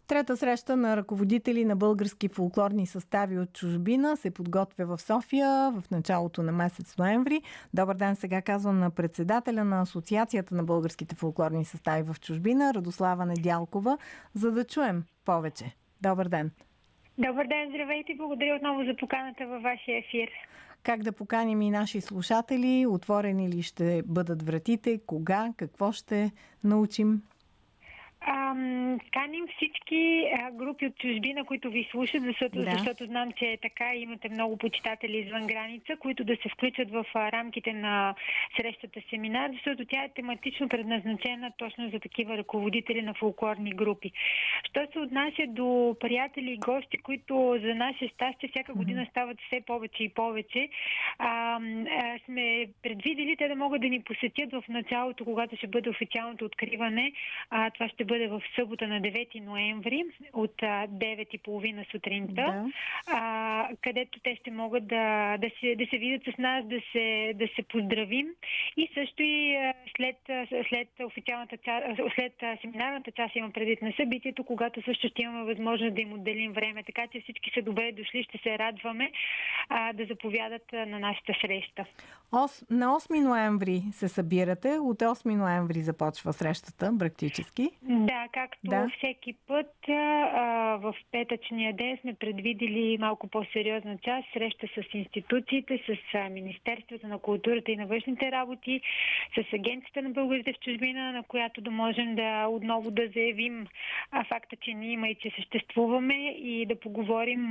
Трета среща на ръководители на български фолклорни състави от чужбина се подготвя в София в началото на месец ноември. Добър ден, сега казвам на председателя на Асоциацията на българските фолклорни състави в чужбина, Радослава Недялкова, за да чуем повече. Добър ден! Добър ден, здравейте! Благодаря отново за поканата във вашия ефир. Как да поканим и наши слушатели? Отворени ли ще бъдат вратите? Кога? Какво ще научим? Каним всички групи от чужбина, които ви слушат, защото знам, че е така. Имате много почитатели извън граница, които да се включат в рамките на срещата семинар, защото тя е тематично предназначена точно за такива ръководители на фолклорни групи. Що се отнася до приятели и гости, които за наше щастие всяка година стават все повече и повече, сме предвидели те да могат да ни посетят в началото, когато ще бъде официалното откриване. Това ще бъде в събота на 9 ноември от 9:30 сутринта, където те ще могат да се видят с нас, да се поздравим и също и след официалната част, след семинарната част имам предвид на събитието, когато също ще имаме възможност да им отделим време. Така че всички са добре дошли, ще се радваме да заповядат на нашата среща. На 8 ноември се събирате, от 8 ноември започва срещата практически. Да, както всеки път в петъчния ден сме предвидели малко по-сериозна част, среща с институциите, с Министерството на културата и на външните работи, с агенцията на българите в чужбина, на която да можем отново да заявим факта, че ние има и че съществуваме и да поговорим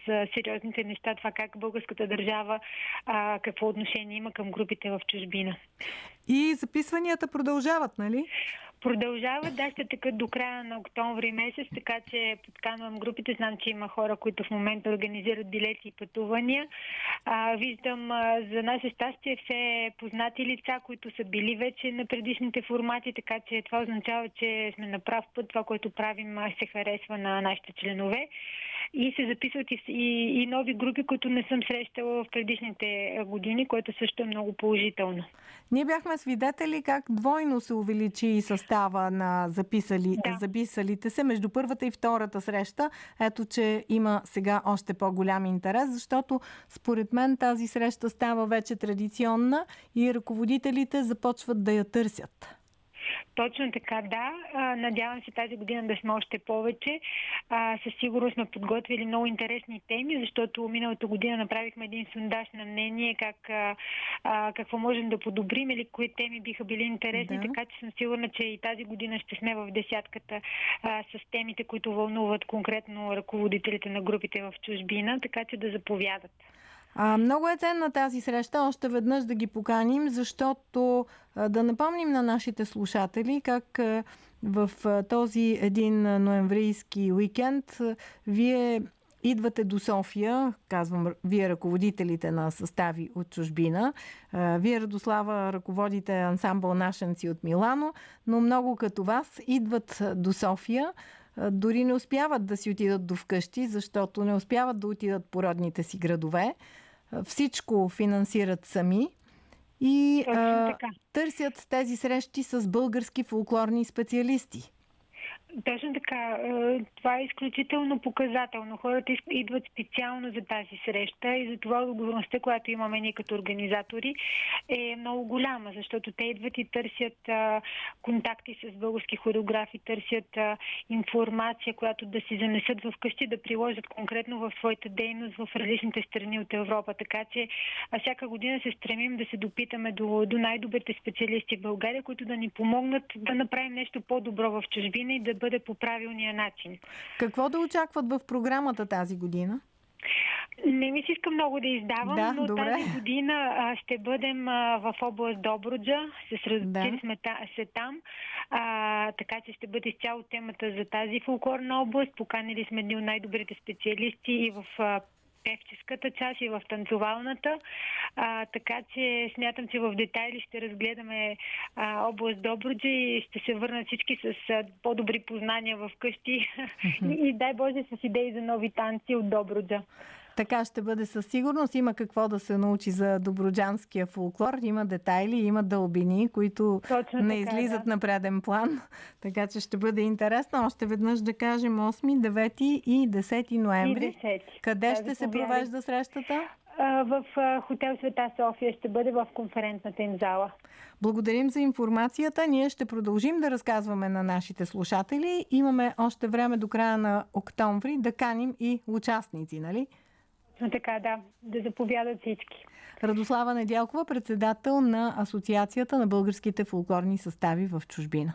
за сериозните неща, това как българската държава, какво отношение има към групите в чужбина. И записванията продължават, нали? Продължават, ще текат до края на октомври месец, така че подканвам групите. Знам, че има хора, които в момента организират билети и пътувания. Виждам за наше щастие все познати лица, които са били вече на предишните формати, така че това означава, че сме на прав път. Това, което правим, се харесва на нашите членове. И се записват и нови групи, които не съм срещала в предишните години, което също е много положително. Ние бяхме свидетели как двойно се увеличи състава на записалите се между първата и втората среща. Ето, че има сега още по-голям интерес, защото според мен тази среща става вече традиционна и ръководителите започват да я търсят. Точно така, да. Надявам се тази година да сме още повече. Със сигурност сме подготвили много интересни теми, защото миналата година направихме един сондаж на мнение какво можем да подобрим или кои теми биха били интересни, така че съм сигурна, че и тази година ще сме в десятката с темите, които вълнуват конкретно ръководителите на групите в чужбина, така че да заповядат. Много е ценна тази среща, още веднъж да ги поканим, защото да напомним на нашите слушатели как в този един ноемврийски уикенд вие идвате до София, казвам вие ръководителите на състави от чужбина. Вие, Радослава, ръководите ансамбъл Нашенци от Милано, но много като вас идват до София. Дори не успяват да си отидат до вкъщи, защото не успяват да отидат по родните си градове. Всичко финансират сами и търсят тези срещи с български фолклорни специалисти. Точно така. Това е изключително показателно. Хората идват специално за тази среща и за това отговорността, която имаме ние като организатори, е много голяма, защото те идват и търсят контакти с български хореографи, търсят информация, която да си занесат в къщи, да приложат конкретно в своята дейност в различните страни от Европа. Така че всяка година се стремим да се допитаме до най-добрите специалисти в България, които да ни помогнат да направим нещо по-добро в чужбина и да бъде по правилния начин. Какво да очакват в програмата тази година? Не ми се иска много да издавам, но добре. Тази година ще бъдем в област Добруджа. Съсредоточили сме се там. Така че ще бъде изцяло темата за тази фолклорна област. Поканили сме едни от най-добрите специалисти и в певческата част и в танцовалната. Така че смятам, че в детайли ще разгледаме област Добруджа и ще се върнат всички с по-добри познания в къщи и дай Боже с идеи за нови танци от Добруджа. Така ще бъде със сигурност. Има какво да се научи за добруджанския фолклор. Има детайли, има дълбини, които не излизат на преден план. Така че ще бъде интересно. Още веднъж да кажем 8, 9 и 10 ноември. И 10. Къде ще се провежда срещата? В хотел Света София ще бъде в конферентната им зала. Благодарим за информацията. Ние ще продължим да разказваме на нашите слушатели. Имаме още време до края на октомври да каним и участници, нали? Така, да заповядат всички. Радослава Недялкова, председател на Асоциацията на българските фолклорни състави в чужбина.